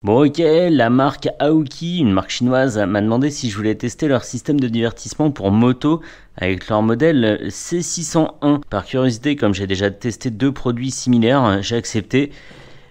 Bon ok, la marque Aoki, une marque chinoise, m'a demandé si je voulais tester leur système de divertissement pour moto avec leur modèle C601. Par curiosité, comme j'ai déjà testé 2 produits similaires, j'ai accepté.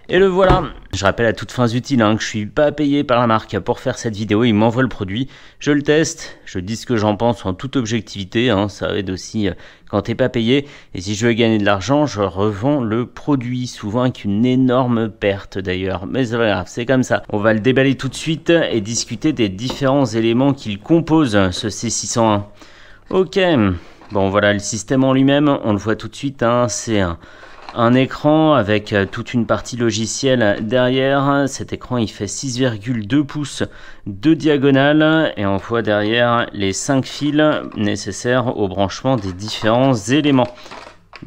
Et le voilà. Je rappelle à toutes fins utiles que je suis pas payé par la marque pour faire cette vidéo, ils m'envoient le produit, je le teste, je dis ce que j'en pense en toute objectivité, ça aide aussi quand t'es pas payé, et si je veux gagner de l'argent, je revends le produit, souvent avec une énorme perte d'ailleurs, mais c'est pas grave, c'est comme ça. On va le déballer tout de suite et discuter des différents éléments qu'il compose, ce C601. Ok, bon voilà le système en lui-même, on le voit tout de suite, c'est un écran avec toute une partie logicielle derrière. Cet écran il fait 6,2 pouces de diagonale et on voit derrière les 5 fils nécessaires au branchement des différents éléments,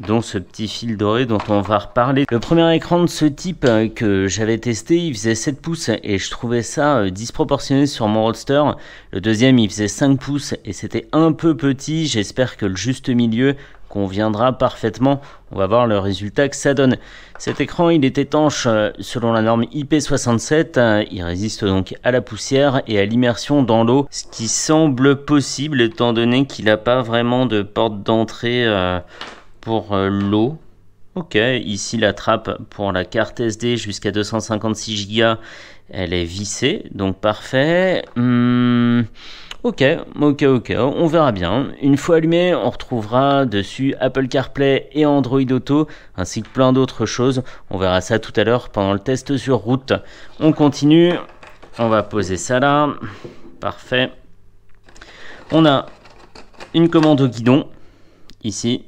dont ce petit fil doré dont on va reparler. Le premier écran de ce type que j'avais testé, il faisait 7 pouces et je trouvais ça disproportionné sur mon Roadster. Le deuxième il faisait 5 pouces et c'était un peu petit. J'espère que le juste milieu conviendra parfaitement. On va voir le résultat que ça donne. Cet écran il est étanche selon la norme IP67, il résiste donc à la poussière et à l'immersion dans l'eau, ce qui semble possible étant donné qu'il n'a pas vraiment de porte d'entrée pour l'eau. Ok, ici la trappe pour la carte SD jusqu'à 256 Go, elle est vissée, donc parfait. Ok, on verra bien. Une fois allumé, on retrouvera dessus Apple CarPlay et Android Auto, ainsi que plein d'autres choses. On verra ça tout à l'heure pendant le test sur route. On continue, on va poser ça là, parfait. On a une commande au guidon, ici,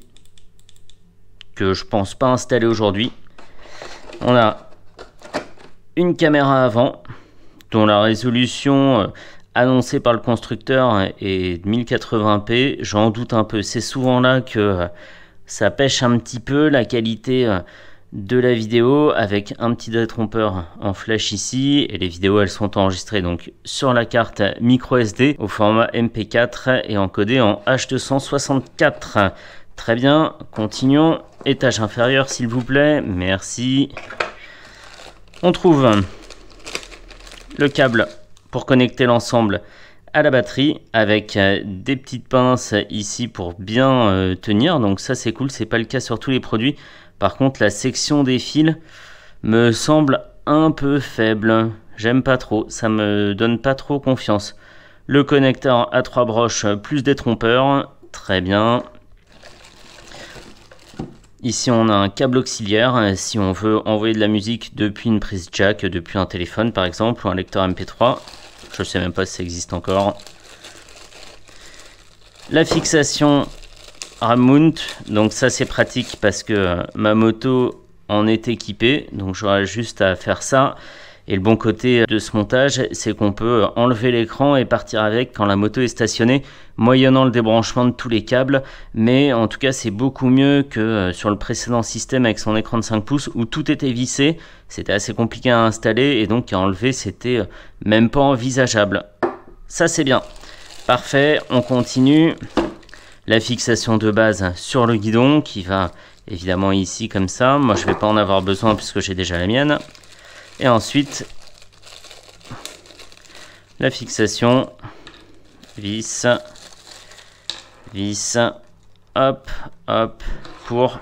que je pense pas installer aujourd'hui. On a une caméra avant, dont la résolution annoncé par le constructeur est 1080p, j'en doute un peu, c'est souvent là que ça pêche un petit peu la qualité de la vidéo, avec un petit détrompeur en flash ici, et les vidéos elles sont enregistrées donc sur la carte micro SD au format MP4 et encodées en H264. Très bien, continuons, étage inférieur s'il vous plaît, merci. On trouve le câble pour connecter l'ensemble à la batterie avec des petites pinces ici pour bien tenir, donc ça c'est cool, c'est pas le cas sur tous les produits. Par contre la section des fils me semble un peu faible, j'aime pas trop, ça me donne pas trop confiance. Le connecteur à 3 broches plus des trompeurs, très bien. Ici on a un câble auxiliaire si on veut envoyer de la musique depuis une prise jack, depuis un téléphone par exemple, ou un lecteur MP3. Je ne sais même pas si ça existe encore. La fixation RAM mount, donc ça c'est pratique parce que ma moto en est équipée, donc j'aurai juste à faire ça. Et le bon côté de ce montage, c'est qu'on peut enlever l'écran et partir avec quand la moto est stationnée, moyennant le débranchement de tous les câbles. Mais en tout cas, c'est beaucoup mieux que sur le précédent système avec son écran de 5 pouces où tout était vissé. C'était assez compliqué à installer et donc à enlever, c'était même pas envisageable. Ça, c'est bien. Parfait, on continue. La fixation de base sur le guidon qui va évidemment ici comme ça. Moi, je vais pas en avoir besoin puisque j'ai déjà la mienne. Et ensuite, la fixation, vis, hop, pour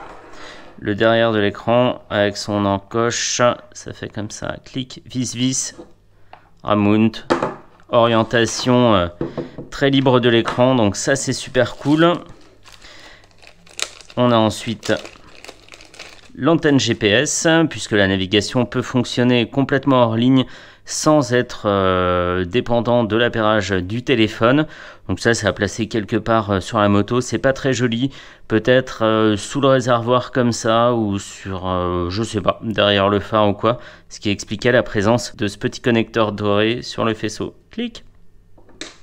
le derrière de l'écran avec son encoche, ça fait comme ça, clic, vis, mount, orientation très libre de l'écran, donc ça c'est super cool. On a ensuite l'antenne GPS, puisque la navigation peut fonctionner complètement hors ligne sans être dépendant de l'appairage du téléphone. Donc ça, c'est à placer quelque part sur la moto. C'est pas très joli. Peut-être sous le réservoir comme ça, ou sur, je sais pas, derrière le phare ou quoi. Ce qui expliquait la présence de ce petit connecteur doré sur le faisceau. Clic.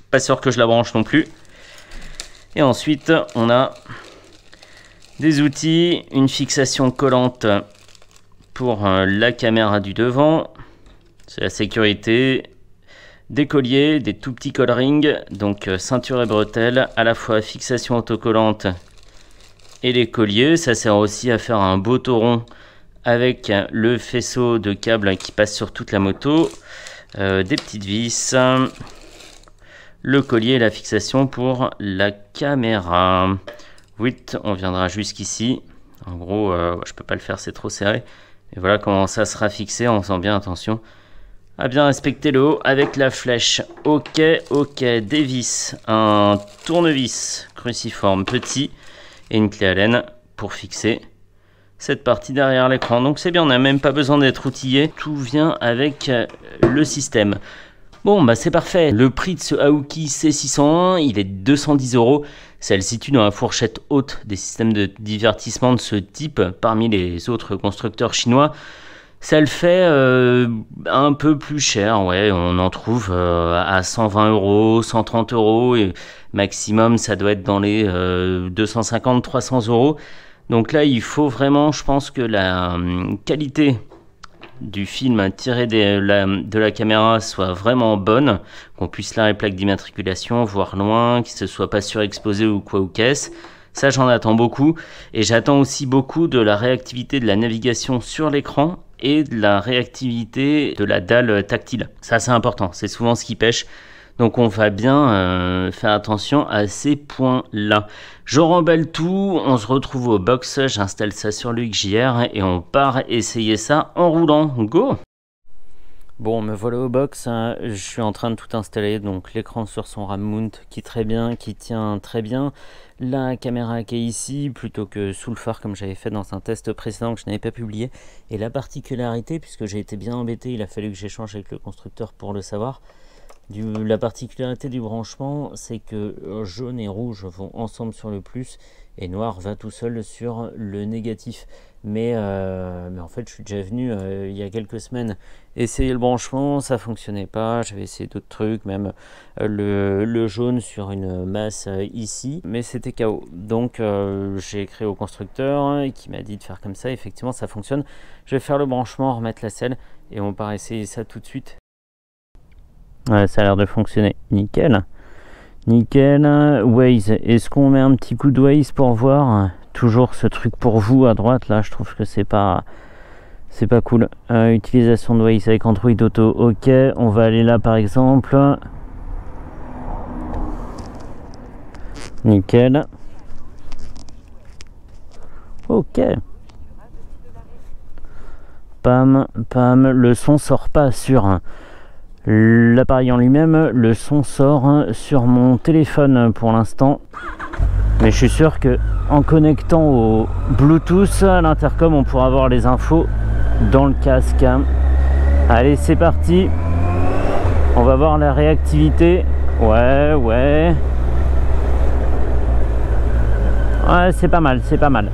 Pas sûr que je la branche non plus. Et ensuite, on a des outils, une fixation collante pour la caméra du devant, c'est la sécurité, des colliers, des tout petits collerings, donc ceinture et bretelles, à la fois fixation autocollante et les colliers. Ça sert aussi à faire un beau tauron avec le faisceau de câbles qui passe sur toute la moto. des petites vis, le collier et la fixation pour la caméra. Oui, on viendra jusqu'ici. En gros, je peux pas le faire, c'est trop serré. Et voilà comment ça sera fixé en faisant bien attention à bien respecter le haut avec la flèche. Ok, des vis, un tournevis cruciforme petit et une clé Allen pour fixer cette partie derrière l'écran. Donc c'est bien, on n'a même pas besoin d'être outillé. Tout vient avec le système. Bon, bah c'est parfait. Le prix de ce Aoki C601, il est de 210 €. Ça le situe dans la fourchette haute des systèmes de divertissement de ce type parmi les autres constructeurs chinois. Ça le fait un peu plus cher, ouais, on en trouve à 120 €, 130 € et maximum ça doit être dans les 250-300 €. Donc là il faut vraiment, je pense que la qualité du film tiré de la caméra soit vraiment bonne, qu'on puisse lire les plaques d'immatriculation, voir loin, qu'il ne se soit pas surexposé ou quoi ou qu'est-ce. Ça j'en attends beaucoup et j'attends aussi beaucoup de la réactivité de la navigation sur l'écran et de la réactivité de la dalle tactile. Ça c'est important, c'est souvent ce qui pêche. Donc on va bien faire attention à ces points-là. Je remballe tout, on se retrouve au box, j'installe ça sur l'UXJR et on part essayer ça en roulant. Go! Bon, me voilà au box, je suis en train de tout installer, donc l'écran sur son RAM mount qui tient très bien, la caméra qui est ici plutôt que sous le phare comme j'avais fait dans un test précédent que je n'avais pas publié, et la particularité, puisque j'ai été bien embêté, il a fallu que j'échange avec le constructeur pour le savoir, la particularité du branchement, c'est que jaune et rouge vont ensemble sur le plus et noir va tout seul sur le négatif. Mais en fait, je suis déjà venu il y a quelques semaines essayer le branchement, ça fonctionnait pas. J'avais essayé d'autres trucs, même le jaune sur une masse ici, mais c'était KO. Donc j'ai écrit au constructeur qui m'a dit de faire comme ça. Effectivement, ça fonctionne. Je vais faire le branchement, remettre la selle et on part essayer ça tout de suite. Ouais, ça a l'air de fonctionner, nickel. Nickel. Waze, est-ce qu'on met un petit coup de Waze pour voir? Toujours ce truc pour vous à droite là, je trouve que c'est pas cool. Utilisation de Waze avec Android Auto, ok. On va aller là par exemple. Nickel. Ok. Pam, pam, le son sort pas sur l'appareil en lui-même, le son sort sur mon téléphone pour l'instant. Mais je suis sûr que en connectant au Bluetooth à l'intercom, on pourra avoir les infos dans le casque. Allez, c'est parti. On va voir la réactivité. Ouais. Ouais, c'est pas mal, c'est pas mal.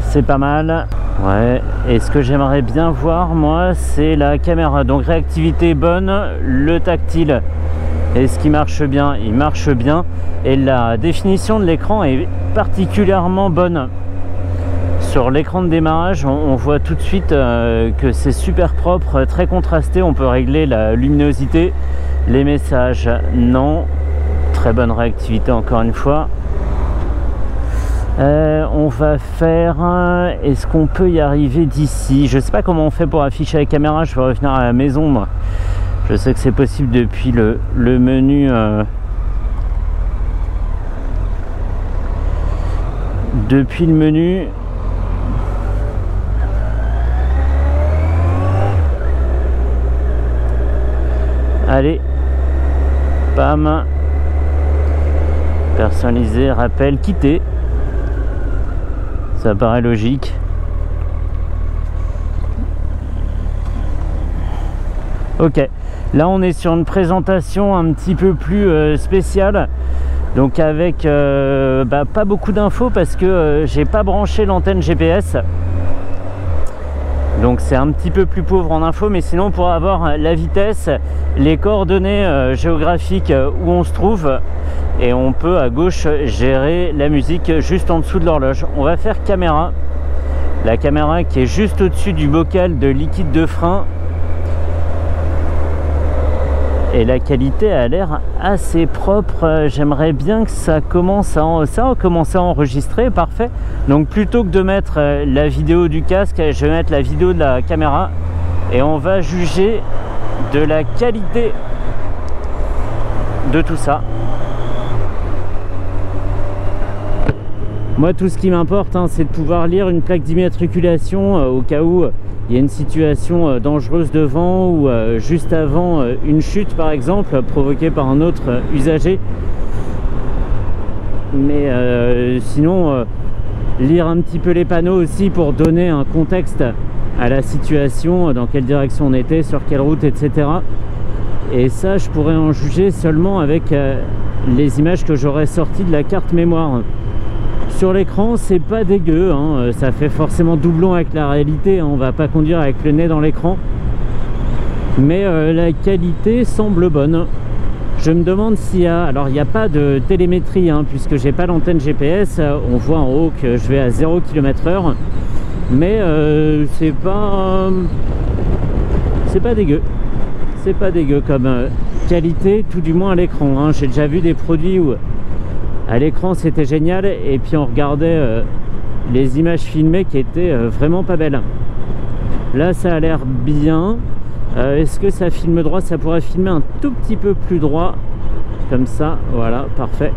C'est pas mal. Ouais, et ce que j'aimerais bien voir, moi, c'est la caméra. Donc réactivité bonne, le tactile. Est-ce qu'il marche bien? Il marche bien. Et la définition de l'écran est particulièrement bonne. Sur l'écran de démarrage, on voit tout de suite que c'est super propre, très contrasté. On peut régler la luminosité. Les messages, non. Très bonne réactivité encore une fois. On va faire... Est-ce qu'on peut y arriver d'ici? Je sais pas comment on fait pour afficher la caméra. Je vais revenir à la maison, moi. Je sais que c'est possible depuis le menu... Depuis le menu... Allez. Bam. Personnaliser, rappel, quitter. Ça paraît logique. Ok, là on est sur une présentation un petit peu plus spéciale. Donc avec pas beaucoup d'infos parce que j'ai pas branché l'antenne GPS. Donc c'est un petit peu plus pauvre en infos, mais sinon pour avoir la vitesse, les coordonnées géographiques où on se trouve, et on peut à gauche gérer la musique juste en dessous de l'horloge. On va faire caméra. La caméra qui est juste au-dessus du bocal de liquide de frein. Et la qualité a l'air assez propre. J'aimerais bien que ça commence à enregistrer. Parfait. Donc plutôt que de mettre la vidéo du casque, je vais mettre la vidéo de la caméra et on va juger de la qualité de tout ça. Moi, tout ce qui m'importe, hein, c'est de pouvoir lire une plaque d'immatriculation au cas où il y a une situation dangereuse devant ou juste avant une chute, par exemple, provoquée par un autre usager. Mais sinon, lire un petit peu les panneaux aussi pour donner un contexte à la situation, dans quelle direction on était, sur quelle route, etc. Et ça, je pourrais en juger seulement avec les images que j'aurais sorties de la carte mémoire. Sur l'écran, c'est pas dégueu, hein. Ça fait forcément doublon avec la réalité, hein. On va pas conduire avec le nez dans l'écran. Mais la qualité semble bonne. Je me demande s'il y a... Alors, il n'y a pas de télémétrie, hein, puisque j'ai pas l'antenne GPS. On voit en haut que je vais à 0 km/h. Mais c'est pas dégueu. C'est pas dégueu comme qualité, tout du moins à l'écran, hein. J'ai déjà vu des produits où à l'écran c'était génial et puis on regardait les images filmées qui étaient vraiment pas belles. Là ça a l'air bien. Est-ce que ça filme droit? Ça pourrait filmer un tout petit peu plus droit, comme ça, voilà, parfait.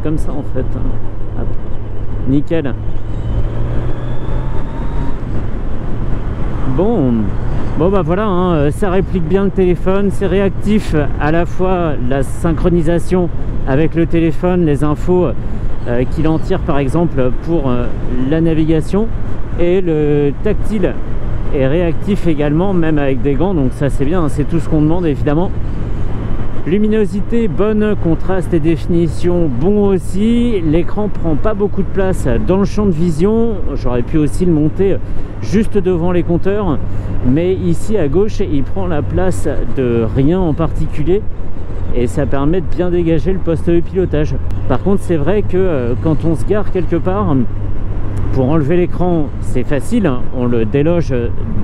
Comme ça en fait. Hop. Nickel. Bon bah voilà, hein, ça réplique bien le téléphone, c'est réactif à la fois la synchronisation avec le téléphone, les infos qu'il en tire par exemple pour la navigation, et le tactile est réactif également, même avec des gants, donc ça c'est bien, c'est tout ce qu'on demande évidemment. Luminosité bonne, contraste et définition bon aussi. L'écran prend pas beaucoup de place dans le champ de vision. J'aurais pu aussi le monter juste devant les compteurs, mais ici à gauche il prend la place de rien en particulier et ça permet de bien dégager le poste de pilotage. Par contre c'est vrai que quand on se gare quelque part, pour enlever l'écran c'est facile, hein, on le déloge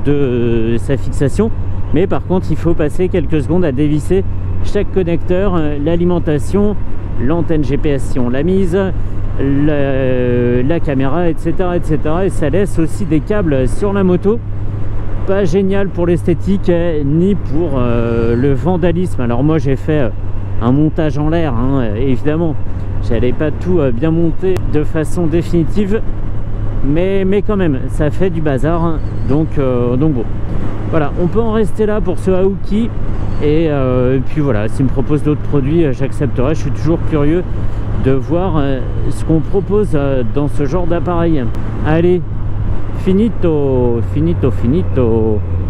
de sa fixation, mais par contre il faut passer quelques secondes à dévisser chaque connecteur, l'alimentation, l'antenne GPS si on l'a mise, la caméra, etc., etc. Et ça laisse aussi des câbles sur la moto. Pas génial pour l'esthétique ni pour le vandalisme. Alors moi j'ai fait un montage en l'air, hein, évidemment. J'allais pas tout bien monter de façon définitive, mais quand même ça fait du bazar. Donc bon. Voilà, on peut en rester là pour ce Aoki. Et puis voilà, s'il me propose d'autres produits, j'accepterai. Je suis toujours curieux de voir ce qu'on propose dans ce genre d'appareil. Allez, finito, finito, finito.